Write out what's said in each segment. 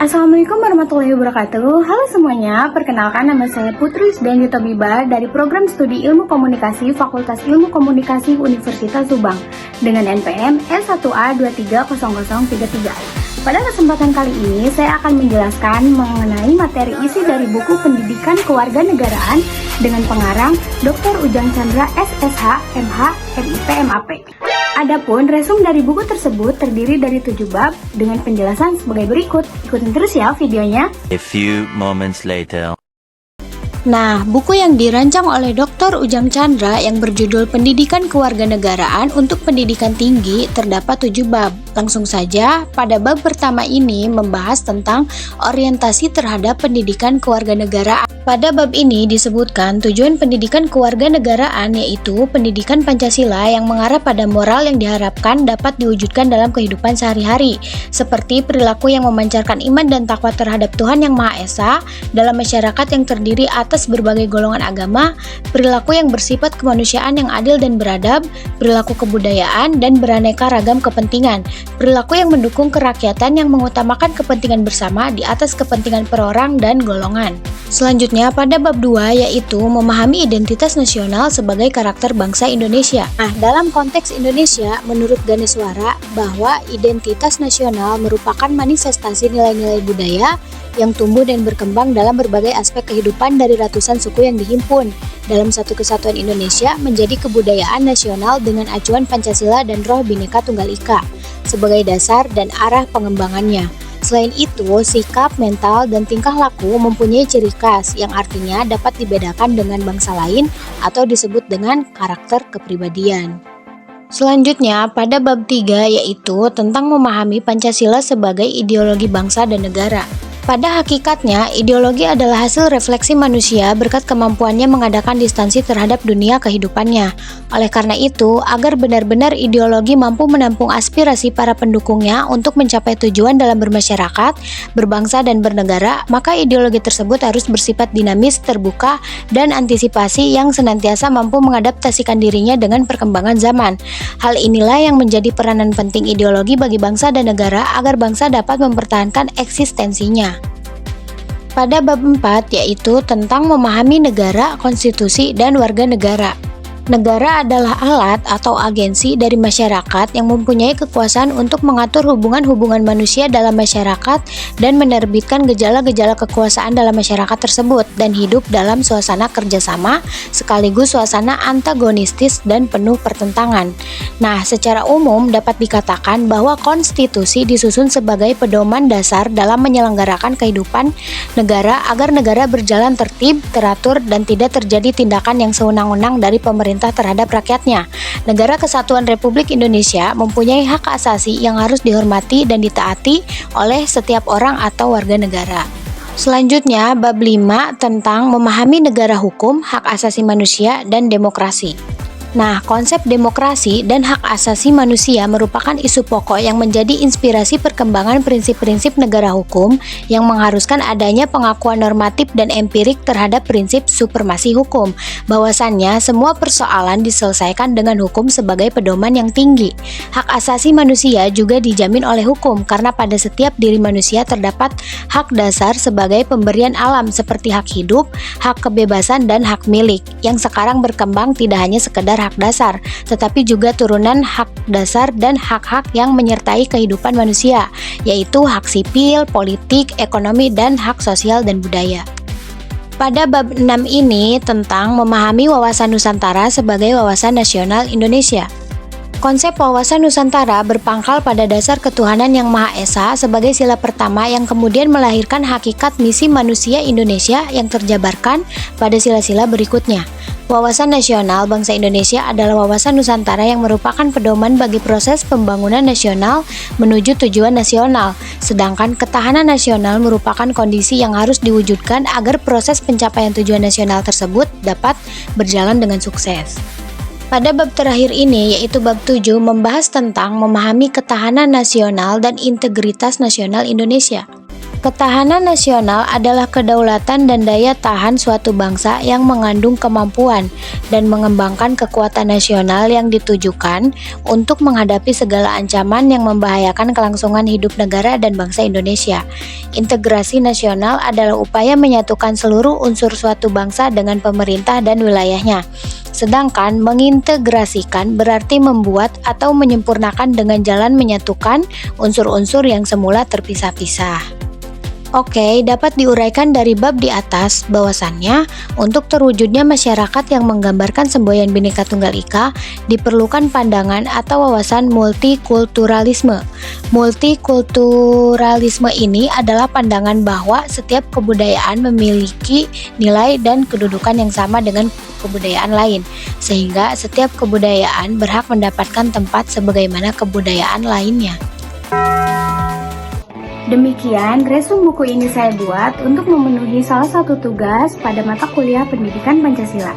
Assalamualaikum warahmatullahi wabarakatuh. Halo semuanya, perkenalkan nama saya Putri Sdani Tobiba dari Program Studi Ilmu Komunikasi Fakultas Ilmu Komunikasi Universitas Subang dengan NPM S1A230033. Pada kesempatan kali ini, saya akan menjelaskan mengenai materi isi dari buku Pendidikan Kewarganegaraan dengan pengarang Dr. Ujang Chandra SSH, MH, MIP, MAP. Adapun resum dari buku tersebut terdiri dari 7 bab dengan penjelasan sebagai berikut. Ikutin terus ya videonya. A few moments later. Nah, buku yang dirancang oleh Dr. Ujang Chandra yang berjudul Pendidikan Kewarganegaraan untuk Pendidikan Tinggi terdapat 7 bab. Langsung saja, pada bab pertama ini membahas tentang orientasi terhadap pendidikan kewarganegaraan. Pada bab ini disebutkan tujuan pendidikan kewarganegaraan yaitu pendidikan Pancasila yang mengarah pada moral yang diharapkan dapat diwujudkan dalam kehidupan sehari-hari, seperti perilaku yang memancarkan iman dan takwa terhadap Tuhan Yang Maha Esa dalam masyarakat yang terdiri atas berbagai golongan agama, perilaku yang bersifat kemanusiaan yang adil dan beradab, perilaku kebudayaan dan beraneka ragam kepentingan, perilaku yang mendukung kerakyatan yang mengutamakan kepentingan bersama di atas kepentingan perorang dan golongan. Selanjutnya pada bab 2 yaitu memahami identitas nasional sebagai karakter bangsa Indonesia. Nah, dalam konteks Indonesia, menurut Ganeswara bahwa identitas nasional merupakan manifestasi nilai-nilai budaya yang tumbuh dan berkembang dalam berbagai aspek kehidupan dari ratusan suku yang dihimpun dalam satu kesatuan Indonesia menjadi kebudayaan nasional dengan acuan Pancasila dan roh Bhinneka Tunggal Ika sebagai dasar dan arah pengembangannya. Selain itu, sikap, mental, dan tingkah laku mempunyai ciri khas yang artinya dapat dibedakan dengan bangsa lain atau disebut dengan karakter kepribadian. Selanjutnya, pada bab 3 yaitu tentang memahami Pancasila sebagai ideologi bangsa dan negara. Pada hakikatnya, ideologi adalah hasil refleksi manusia berkat kemampuannya mengadakan distansi terhadap dunia kehidupannya. Oleh karena itu, agar benar-benar ideologi mampu menampung aspirasi para pendukungnya untuk mencapai tujuan dalam bermasyarakat, berbangsa, dan bernegara, maka ideologi tersebut harus bersifat dinamis, terbuka, dan antisipasi yang senantiasa mampu mengadaptasikan dirinya dengan perkembangan zaman. Hal inilah yang menjadi peranan penting ideologi bagi bangsa dan negara agar bangsa dapat mempertahankan eksistensinya. Pada bab 4 yaitu tentang memahami negara, konstitusi, dan warga negara. Negara adalah alat atau agensi dari masyarakat yang mempunyai kekuasaan untuk mengatur hubungan-hubungan manusia dalam masyarakat dan menerbitkan gejala-gejala kekuasaan dalam masyarakat tersebut dan hidup dalam suasana kerjasama sekaligus suasana antagonistis dan penuh pertentangan. Nah, secara umum dapat dikatakan bahwa konstitusi disusun sebagai pedoman dasar dalam menyelenggarakan kehidupan negara agar negara berjalan tertib, teratur, dan tidak terjadi tindakan yang sewenang-wenang dari pemerintah terhadap rakyatnya. Negara Kesatuan Republik Indonesia mempunyai hak asasi yang harus dihormati dan ditaati oleh setiap orang atau warga negara. Selanjutnya, bab 5 tentang memahami negara hukum, hak asasi manusia, dan demokrasi. Nah, konsep demokrasi dan hak asasi manusia merupakan isu pokok yang menjadi inspirasi perkembangan prinsip-prinsip negara hukum yang mengharuskan adanya pengakuan normatif dan empirik terhadap prinsip supremasi hukum, bahwasannya semua persoalan diselesaikan dengan hukum sebagai pedoman yang tinggi. Hak asasi manusia juga dijamin oleh hukum karena pada setiap diri manusia terdapat hak dasar sebagai pemberian alam seperti hak hidup, hak kebebasan, dan hak milik yang sekarang berkembang tidak hanya sekedar hak dasar, tetapi juga turunan hak dasar dan hak-hak yang menyertai kehidupan manusia, yaitu hak sipil, politik, ekonomi, dan hak sosial dan budaya. Pada bab 6 ini tentang memahami wawasan Nusantara sebagai wawasan nasional Indonesia. Konsep wawasan Nusantara berpangkal pada dasar ketuhanan Yang Maha Esa sebagai sila pertama yang kemudian melahirkan hakikat misi manusia Indonesia yang terjabarkan pada sila-sila berikutnya. Wawasan nasional bangsa Indonesia adalah wawasan Nusantara yang merupakan pedoman bagi proses pembangunan nasional menuju tujuan nasional, sedangkan ketahanan nasional merupakan kondisi yang harus diwujudkan agar proses pencapaian tujuan nasional tersebut dapat berjalan dengan sukses. Pada bab terakhir ini, yaitu bab 7, membahas tentang memahami ketahanan nasional dan integritas nasional Indonesia. Ketahanan nasional adalah kedaulatan dan daya tahan suatu bangsa yang mengandung kemampuan dan mengembangkan kekuatan nasional yang ditujukan untuk menghadapi segala ancaman yang membahayakan kelangsungan hidup negara dan bangsa Indonesia. Integrasi nasional adalah upaya menyatukan seluruh unsur suatu bangsa dengan pemerintah dan wilayahnya. Sedangkan mengintegrasikan berarti membuat atau menyempurnakan dengan jalan menyatukan unsur-unsur yang semula terpisah-pisah. Oke, dapat diuraikan dari bab di atas bahwasannya untuk terwujudnya masyarakat yang menggambarkan semboyan Bhinneka Tunggal Ika diperlukan pandangan atau wawasan multikulturalisme. Multikulturalisme ini adalah pandangan bahwa setiap kebudayaan memiliki nilai dan kedudukan yang sama dengan kebudayaan lain, sehingga setiap kebudayaan berhak mendapatkan tempat sebagaimana kebudayaan lainnya. Demikian resum buku ini saya buat untuk memenuhi salah satu tugas pada mata kuliah Pendidikan Pancasila.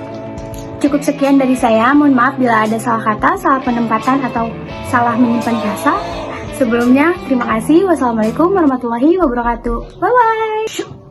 Cukup sekian dari saya, mohon maaf bila ada salah kata, salah penempatan, atau salah menyimpan kasa. Sebelumnya, terima kasih. Wassalamualaikum warahmatullahi wabarakatuh. Bye-bye.